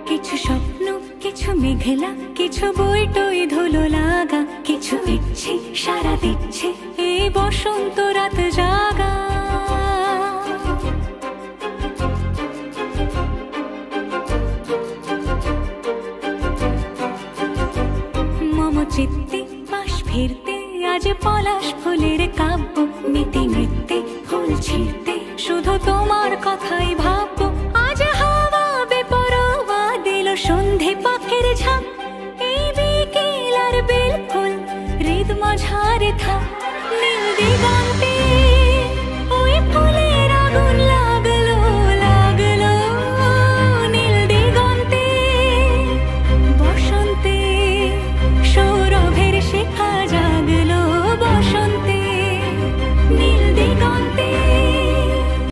কিছু স্বপ্ন, কিছু মেঘলা, কিছু বই টই ধুলো লাগা, কিছু ইচ্ছে সারা দিচ্ছে এই বসন্ত রাত জাগা। মম চিত্তে পাশ ফিরতে আজ পলাশ ফুলের কাব্য, নিতে নৃত্যে ফুল ছিঁড়তে শুধু তোমার কথাই